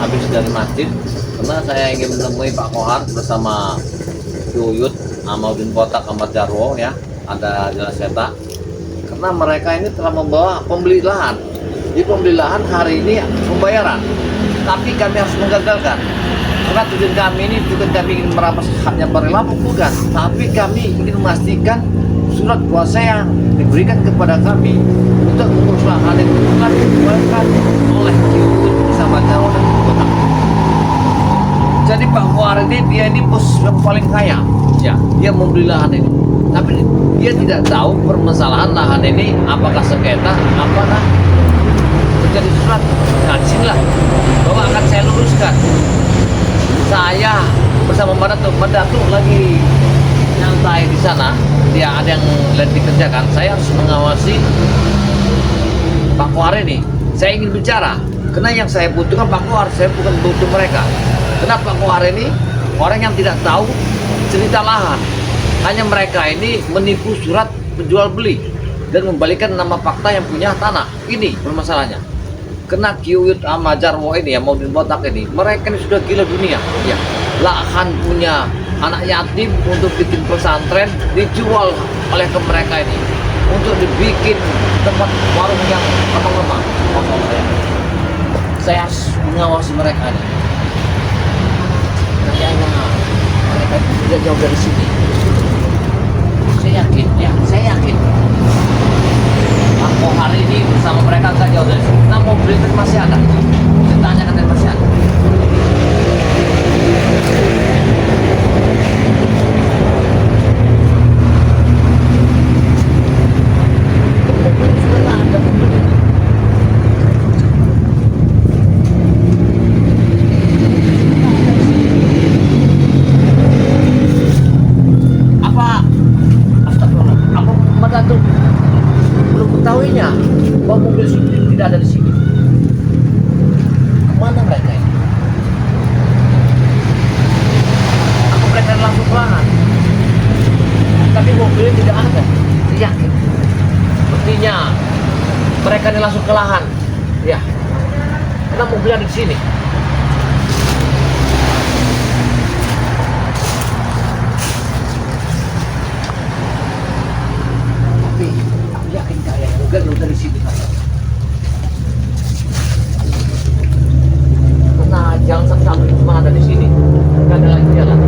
habis dari masjid karena saya ingin menemui Pak Kohar bersama Yuyut, Amaudin Botak, Ahmad Jarwo ya, ada Jelas Seta. Karena mereka ini telah membawa pembeli lahan. Di pembeli lahan hari ini pembayaran, tapi kami harus menggagalkan. Karena tujuan kami ini bukan kami ingin merampas haknya para lapuk, bukan, tapi kami ingin memastikan surat kuasa yang diberikan kepada kami untuk mengurus lahan itu bukan dikeluarkan oleh Yuyut bersama Jarwo dan Botak. Jadi Pak Kohar ini dia ini bos yang paling kaya, ya, dia membeli lahan ini. Tapi dia tidak tahu permasalahan lahan ini apakah sengketa, apakah terjadi surat. Nah disinilah bahwa akan saya luruskan. Saya bersama Madatuk lagi nyantai di sana. Dia ada yang lain dikerjakan. Saya harus mengawasi Pak Kohar ini. Saya ingin bicara. Karena yang saya butuhkan Pak Kohar, saya bukan butuh mereka. Karena Pak Kohar ini orang yang tidak tahu cerita lahan. Hanya mereka ini menipu surat penjual beli dan membalikan nama fakta yang punya tanah. Ini permasalahannya. Kena Yuyut sama Jarwo ini ya, Amaudin Botak ini, mereka ini sudah gila dunia. Ya, lahan punya anak yatim untuk bikin pesantren dijual oleh ke mereka ini untuk dibikin tempat warung yang lemah-lemah. Saya harus mengawasi mereka ini. Kayaknya mereka tidak jauh dari sini. Saya yakin Pak Kohar ini bersama mereka agak jauh dari sini. Nah, mobil itu masih ada. Saya tanyakan dan masih ada. Mobil sudah ada mobil ini. Ketahuinya bahwa mobil sini tidak ada di sini. Kemana mereka ini? Aku mereka langsung ke lahan, tapi mobilnya tidak ada. Saya yakin. Sepertinya mereka ini langsung ke lahan, ya. Karena mobilnya ada di sini. Dari sini karena jalan satu-satu cuma ada di sini, nggak ada lagi jalan.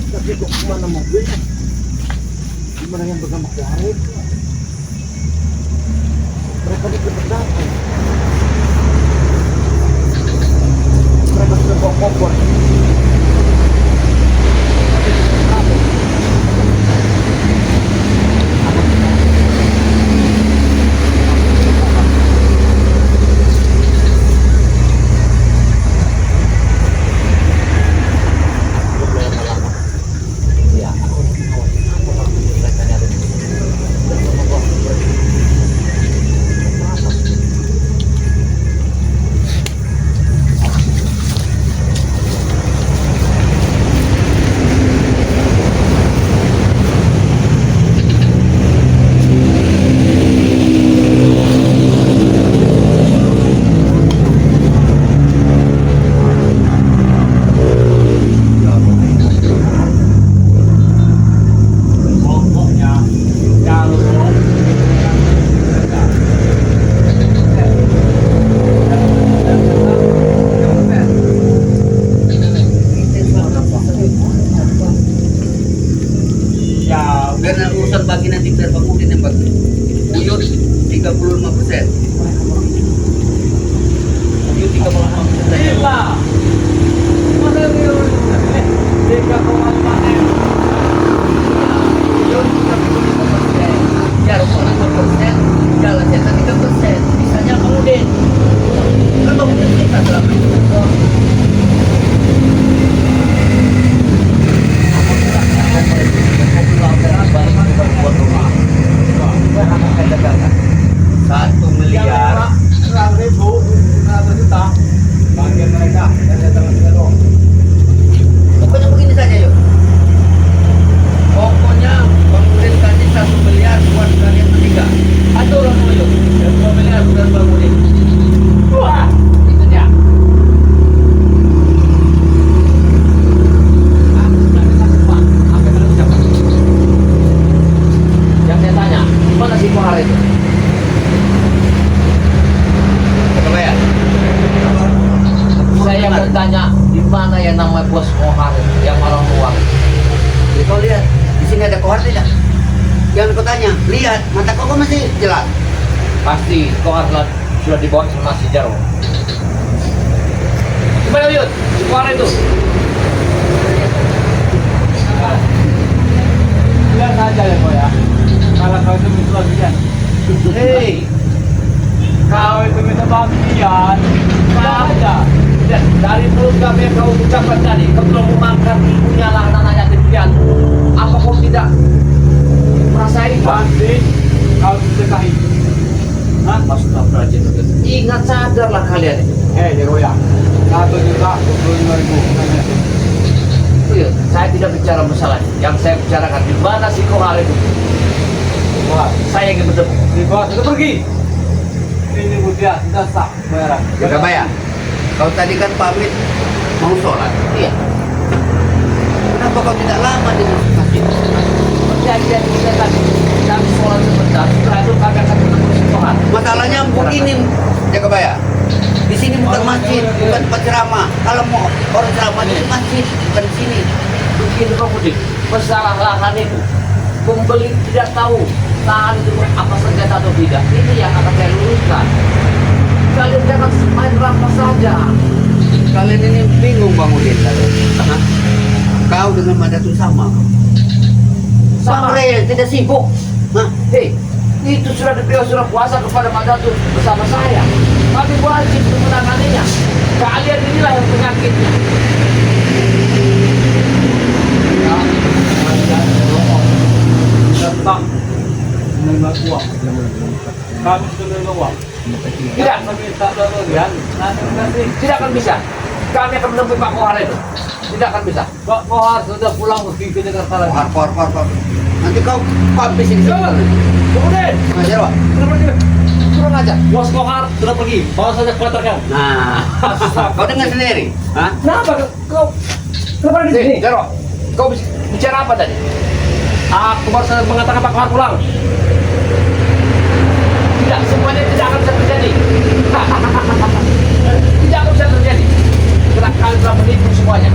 Tapi kok kemana mobilnya? Gimana yang bersama Kohar? Mereka diperdakan. Mereka sudah bawa kompor. Biar urusan bagi nanti biar Bang Udin yang bagi. Uyut 35%. Uyut 35%. Gila. Mana dia? 3,5 M. Uyut 35%. Jarum 5%. Jalan setan 3%. Misalnya Bang Udin. Kan Bang Udin kita selama ini. Satu miliar. 100.000 juta. Bagian mereka dan saya dong. Pokoknya begini saja yuk. Pokoknya Bang Udin kasih 1 miliar buat kalian bertiga. Atur orang dulu yuk. 2 miliar buat Bang Udin. Wah, itu dia. Yang saya tanya, di mana si Kohar itu? Coba ya. Saya bertanya, di mana yang namanya bos Kohar itu, yang orang luar? Jadi kau lihat di sini ada kohar tidak? Jangan kau tanya. Lihat mata kau masih jelas. Pasti Kohar sudah dibawa sama si Jarwo. Gimana Yud? Si Kohar itu? Lihat saja ya kau ya. Kalau kau itu minta bagian, Hei, kau itu minta bagian, tidak ada. dari mulut kami yang kau ucapkan tadi, kau belum memakan ibunya lah anak yatim piatu. Apa kau tidak merasa itu? Pasti kau sedekahi. Hah? Astagfirullahaladzim. Ingat sadarlah kalian itu. Ya, 1.25.000. Iya, saya tidak bicara masalah itu. Yang saya bicarakan di mana si Kohar itu. Wah, saya ingin bertemu. Di bawah sudah pergi. Ini Budia sudah sah bayaran. Coba ya. Kau tadi kan pamit mau sholat. Iya. Kenapa kau tidak lama di masjid? Perjanjian kita tadi, kami sholat sebentar. Setelah itu kami akan bertemu si Kohar. Masalahnya begini, ya kebaya. Di sini bukan masjid, bukan tempat ceramah. Kalau mau orang ceramah di masjid, bukan di sini. Begini Pak Budi, masalah lahan itu pembeli tidak tahu lahan itu apa senjata atau tidak. Ini yang akan saya luruskan. Kalian jangan main rampas saja. Kalian ini bingung Bang Udin. Hah? Kau dengan Madatu sama. Sama. Sampai tidak sibuk. Hah? Hei, itu sudah diberi surat kuasa kepada Pak Datuk bersama saya. Kami wajib untuk menanganinya. Kalian inilah yang penyakitnya. Tentang menerima uang. Kami sudah menerima uang. Tidak. Kami minta bagian. Nanti kasih. Tidak akan bisa. Kami akan menemui Pak Kohar itu. Tidak akan bisa. Pak Kohar sudah pulang pergi ke Jakarta lagi. Por. Nanti kau habis di sini. Kemudian, Mas Jarwo. kurang aja. Bos Kohar sudah pergi. Bawa saja kuatarkan. Nah, kau dengar sendiri. Hah? Kenapa kau? Kenapa di sini? Jarwo, kau bicara apa tadi? Aku baru saja mengatakan Pak Kohar pulang. Tidak, semuanya tidak akan bisa terjadi. Tidak akan bisa terjadi. Karena kalian telah menipu semuanya.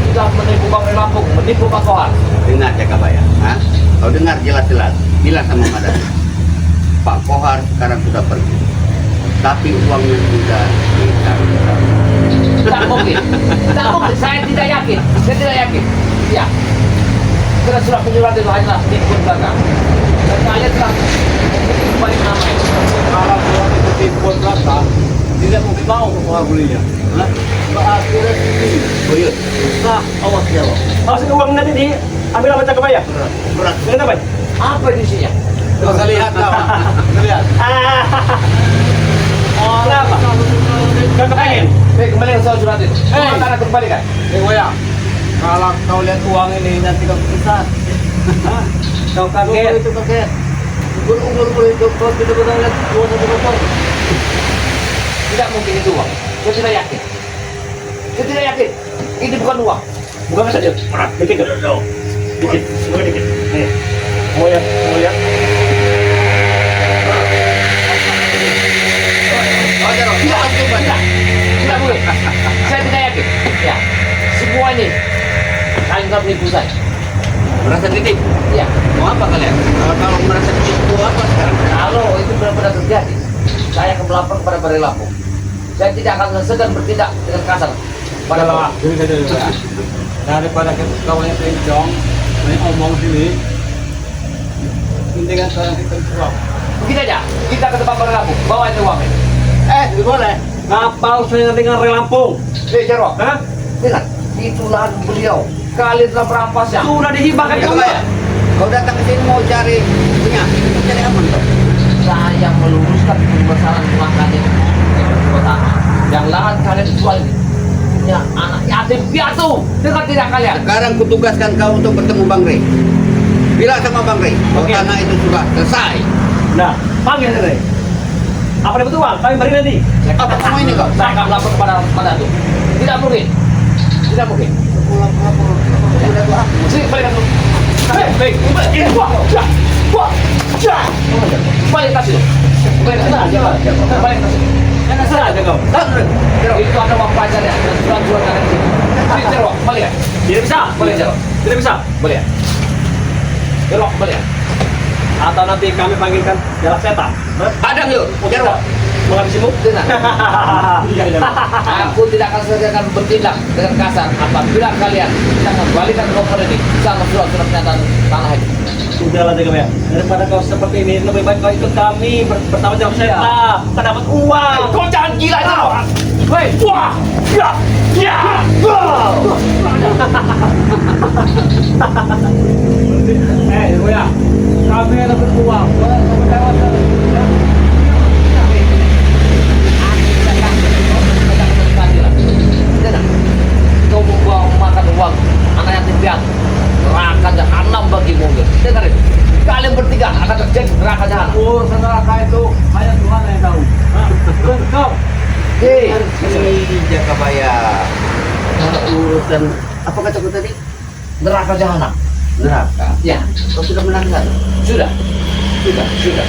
Sudah menipu Bang Lampung, menipu Pak Kohar. Dengar ya Kabaya. Hah? Kau dengar jelas-jelas. Bilang sama Madatu. Pak Kohar sekarang sudah pergi. Tapi uangnya sudah dicari. Tidak mungkin. Tidak mungkin. Saya tidak yakin. Saya tidak yakin. Ya. Karena surat penyurat itu hanyalah tipu belakang. Dan kalian telah balik nama itu. Kalau uang itu tipu belaka, tidak mungkin mau Pak Kohar belinya. Hah? Akhirnya sendiri. Buyut. Nah, Awas Jarwo. awas uang nanti diambil sama Cak Kebaya. Berat. Lihat apa? Apa di isinya? Kau bisa lihat kau. Lihat. Oh, Kenapa? Kau kepengen? Kembali ke soal surat itu. Hei. Tanah kembalikan. Goyang. Kalau kau lihat uang ini nanti kau kepisan. Hah? Kau kaget. Itu kaget. Umur itu kau betul-betul lihat 210. Tidak mungkin itu uang. Saya tidak yakin. Saya tidak yakin. Ini bukan uang. Bukan saja. Dikit. Dikit. Semua dikit. Nih. Goyang. Oh, Jarwo, tidak harus dibaca. Tidak boleh. Saya tidak yakin. Ya. Semua ini kalian telah menipu saya. Merasa titik. Ya, Mau apa kalian? Kalau merasa titik mau apa sekarang? kalau itu benar-benar terjadi, saya akan melapor kepada Balai Lampung. Saya tidak akan segan bertindak dengan kasar pada Adalah, Bapak. gini saja. Daripada kau yang kencang, main omong sini, mendingan sekarang kita pulang. Begini aja, kita ke tempat Balai Lampung, bawa itu uangnya. Boleh. Ngapal saya dengan Balai Lampung? Jarwo, Hah? dengar, itu lahan beliau. Kalian telah merampasnya. Sudah dihibahkan Ya, juga. Pak. Kau datang ke sini mau cari penyakit, cari aman toh. Saya meluruskan permasalahan rumah kalian di kota. Yang lahan kalian jual ini punya anak yatim piatu. Dengar tidak kalian? Sekarang kutugaskan kau untuk bertemu Bang Rey. Bilang sama Bang Rey, bahwa Oke. tanah itu sudah selesai. Nah, panggil Rey. Apa dapat uang? Kami beri nanti. Apa kamu ini kau? Saya akan melapor kepada itu. Tidak mungkin. Tidak mungkin. Sini balik dulu. Baik, ini wah, wah, balik kasih lu. Balik kasih. Balik kasih. Jangan salah aja kau. Itu ada uang pacarnya. Surat-surat ada di sini. Sini Jarwo, balik ya. Tidak bisa. Boleh Jarwo. Tidak bisa. Balik ya. Jarwo, balik ya. Atau nanti kami panggilkan jalak setan. Padang yuk, Jarwo. Menghabisimu? Dengar. Iya, iya. Aku tidak akan segan bertindak dengan kasar apabila kalian tidak mengembalikan koper ini sama surat-surat pernyataan tanah itu. Sudahlah Jacob ya. Daripada kau seperti ini, lebih baik kau ikut kami bertanggung jawab saya. Kau dapat uang. Kau jangan gila itu. Hei, wah, ya, ya, Jacob ya. Kami yang dapat uang. Kau membawa makan uang anak yatim piatu, neraka jahanam bagimu. Dengar itu. Kalian bertiga akan terjadi neraka jahanam. Urusan neraka itu hanya Tuhan yang tahu. Bukan kau. Hei, Ini Jakabaya. Urusan apa kata kau tadi? neraka jahanam. Neraka. Ya, Kau sudah melanggar. sudah, sudah.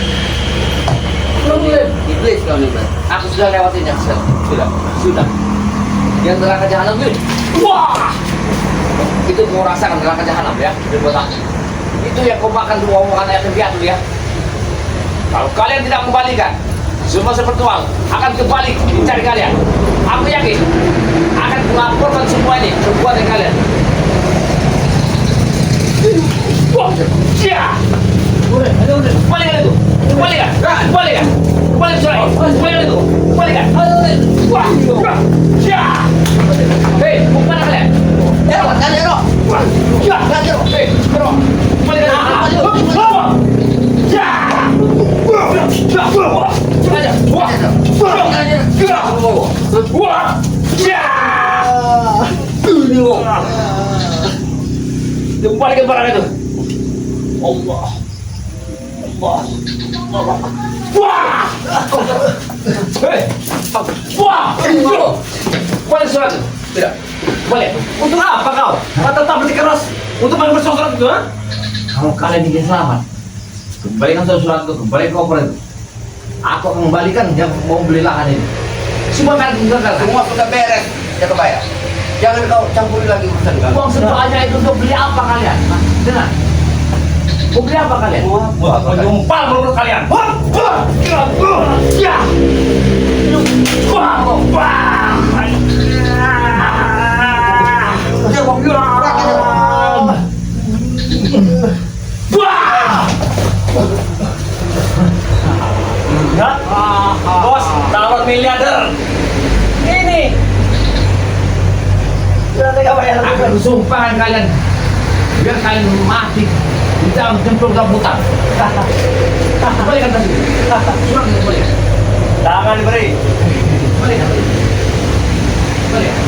Problem. Iblis kau nih, Bang. Aku sudah lewatinnya, sudah. Yang neraka jahanam itu, wah, itu kau rasakan neraka jahanam ya, di kota. Itu yang kau makan dua omongan yatim piatu ya. Kalau kalian tidak kembalikan, semua seperti uang akan kembali mencari kalian. Aku yakin akan melaporkan semua ini ke keluarga kalian. Wah, ya. Kembalikan itu. Kembalikan. Kembalikan itu. Kembalikan. Wah, ya. Hei, mau kemana kalian? Jarwo, Jarwo. Wah, ya. Hei, Jarwo. Kembalikan itu. Ya. Kembalikan barang itu. Allah. Wah! Hei! Wah! Balik surat itu. Tidak. Balik. Untuk apa kau? Kau tetap bersikeras untuk mengambil surat itu, ha? Kalau kalian ingin selamat, kembalikan surat itu, kembalikan koper itu. Aku akan kembalikan yang mau beli lahan ini. Semua kalian gagal. Semua sudah beres, Jakabaya. Jangan kau campuri lagi urusan kami. Uang sebanyak itu untuk beli apa kalian? Hah? Dengar. Mau beli apa kalian? Wah, kau jumpal menurut kalian. Ya. Wah, wah. Wah. Lihat, bos, tawar miliarder. Ini. Sudah tega bayar. Akan sumpahkan kalian biar kalian mati di dalam cemplung rambutan. Kembalikan tadi. Surat itu kembalikan. Jangan diberi. Kembalikan. Kembalikan.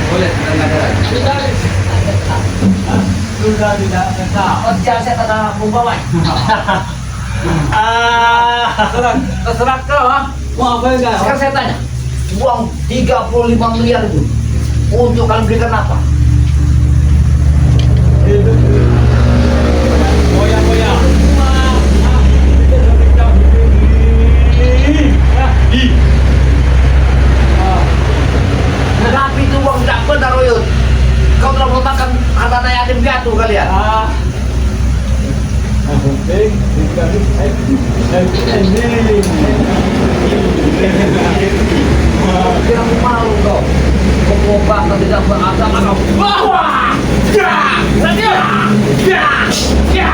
Boleh, Sudah. Sudah tidak bisa. Oh, jangan saya tanah membawa. Terserah kau, ha? Mau apa enggak? Sekarang saya tanya, uang 35 miliar itu untuk kalian berikan apa? Goyang-goyang. Tapi itu uang tidak benar, Royut. Kau telah memakan harta yatim piatu kalian. Kira aku malu kau. Kau tidak beradab atau wah. Ya, ya, ya, ya, ya,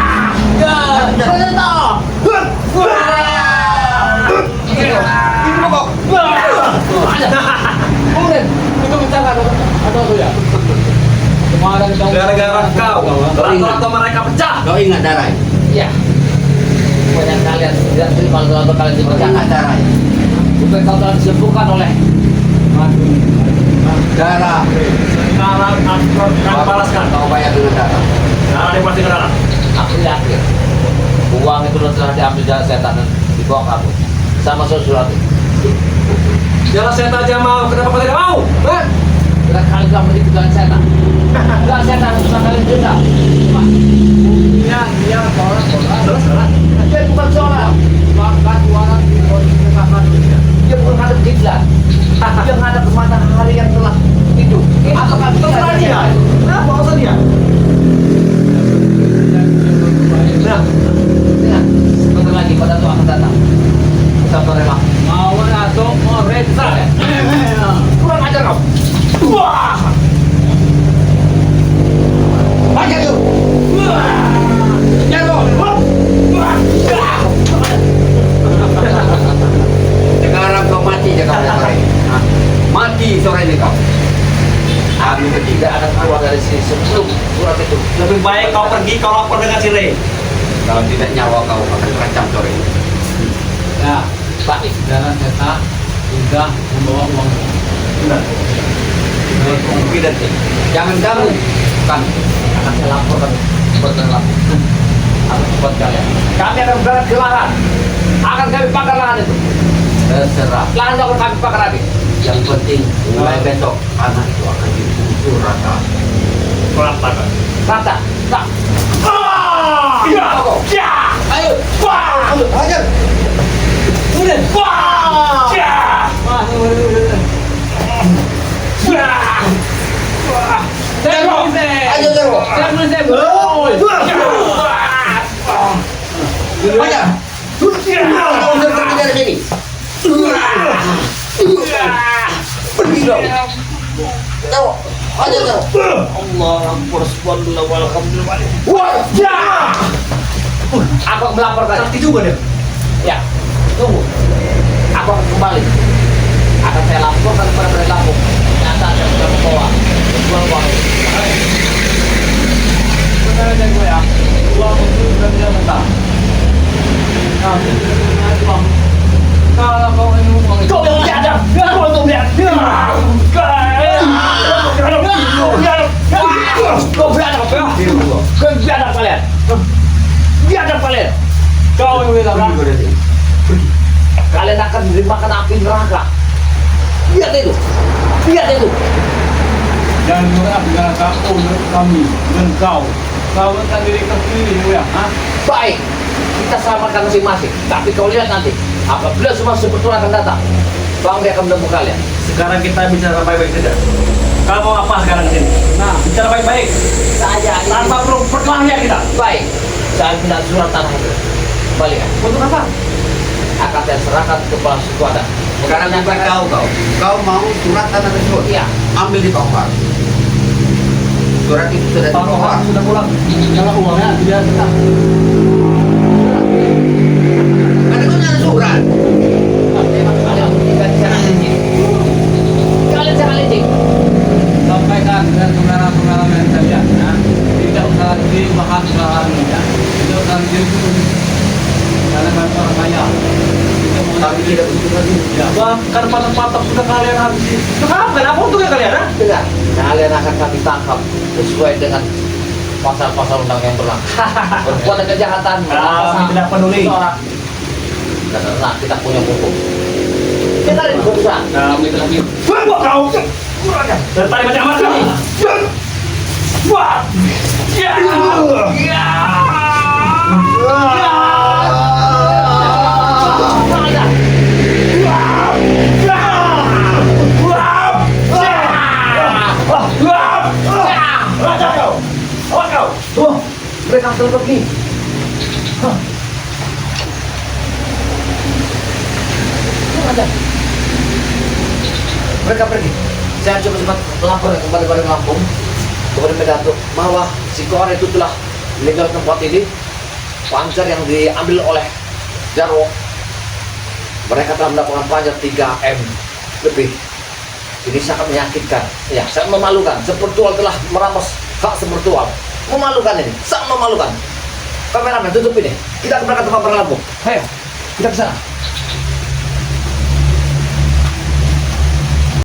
Gara-gara kau, rata-rata mereka pecah. Kau ingat darah? ya. Banyak kalian tidak terima kalau kalian Kau dipecahkan. ingat darah? Supaya kau telah disembuhkan oleh Darah. Sekarang aku akan balaskan. Kau bayar dengan darah. Darah dipasti ke darah. aku yakin uang itu telah diambil dari setan dan dibawa kabur sama surat itu. Jelas saya aja mau, kenapa kau tidak mau? Hah? Bila kali kamu dipegang setan, bukan setan susah kalian juga. Iya, sholat. Dia bukan sholat, makan orang dia bukan hadap kiblat, dia menghadap ke matahari yang telah hidup. Apakah Terserah dia. Kenapa alasan dia? Nah, Ingat, sebentar lagi pada itu akan datang. Sabar rela. mau atau mau resa? Kurang ajar kau. Wah! Bayar yuk. Sekarang kau mati jaga sore. Mati sore ini kau. Aku Tidak ketiga. ada keluar dari sini sebelum surat itu. Lebih baik kau pergi, kau lapor dengan si Ray. Kalau tidak nyawa kau akan terancam sore ini. Ya, Baik. jalan kereta sudah membawa uang. Sudah. Tidak. Jangan kamu. Kan. Akan saya laporkan kepada lapor. Akan buat kalian. Kami akan berangkat ke lahan. Akan kami bakar lahan itu. Terserah. Lahan itu akan kami bakar habis. Yang penting mulai besok anak itu akan dikubur rata. Kelapa. Rata. Tak. Ya! Ya! Ayo. Wah! Hajar. Udah. Wah! Ya! Ya! Wah! Tero. Ayo Tero. Hajar. Kau sudah pergi dari sini. Pergi kau. Tero. Ayo Tero. Allah Akbar subhanallah walhamdulillah. Wah! Ya! Aku akan melaporkan. Sakti juga dia. Ya. Tunggu. Aku akan kembali. Akan saya laporkan kepada mereka kampung. Ternyata ada yang membawa uang. Benar aja gue ya. Uang itu sudah tidak minta. Nah, uang. Kalau kau ini uang itu. Kau yang biadab. Kau itu biadab. Kau biadab. Kau biadab kalian. Biadab kalian. Kau yang bilang kan? Pergi kau dari sini. Kalian akan dimakan api neraka. Lihat itu. Lihat itu. Jangan murah dengan kau kami dan kau. Kau kan diri kau sendiri ya. Hah? Baik. Kita selamatkan masing-masing. Tapi kau lihat nanti. Apabila semua sebetulnya akan datang. Bang dia akan menemukan kalian. Sekarang kita bicara baik-baik saja. Kau mau apa sekarang di sini? Nah, bicara baik-baik. Saya Tanpa perlu perkelahian kita. baik. Saya minta surat tanah itu. Kembalikan. Untuk apa? Akan saya serahkan ke kepala suku adat. Sekarang bukan kau. Kau mau surat tanah tersebut? Iya. Ambil di Pak Kohar. Surat itu sudah di Pak Pak Kohar Kohar. sudah pulang. Kalau uangnya tidak tetap. Ada kau nyari surat. Kalian jangan licik. Sampaikan dengan saudara-saudara yang sekalian, ya. Tidak usah dibahas ya. Tidak usah dibahas. Kalian kan orang kaya. Tapi tidak begitu lagi. Ya, bahkan patok-patok sudah kalian habisi. Kenapa? Kenapa untungnya kalian, ha? Dengar, kalian akan kami tangkap sesuai dengan pasal-pasal undang yang berlaku. Perbuatan kejahatan, Kami tidak peduli. orang. Karena kita punya hukum. Kita ada hukum sah. Kami tidak peduli. Wah, kau. Dari tadi macam apa kau? Wah. Ya. Ya. Mereka akan pergi. aja. Mereka pergi. Saya coba cepat lapor kembali pada Lampung, kepada Medato, bahwa si Kohar itu telah legal tempat ini, pancar yang diambil oleh Jarwo. Mereka telah mendapatkan pancar 3M lebih. Ini sangat menyakitkan, ya, sangat memalukan. Sepertual telah merampas hak sepertual. Memalukan ini, sangat memalukan. Kameramen tutup ini. Kita ke tempat berlampung. Ayo, kita ke sana.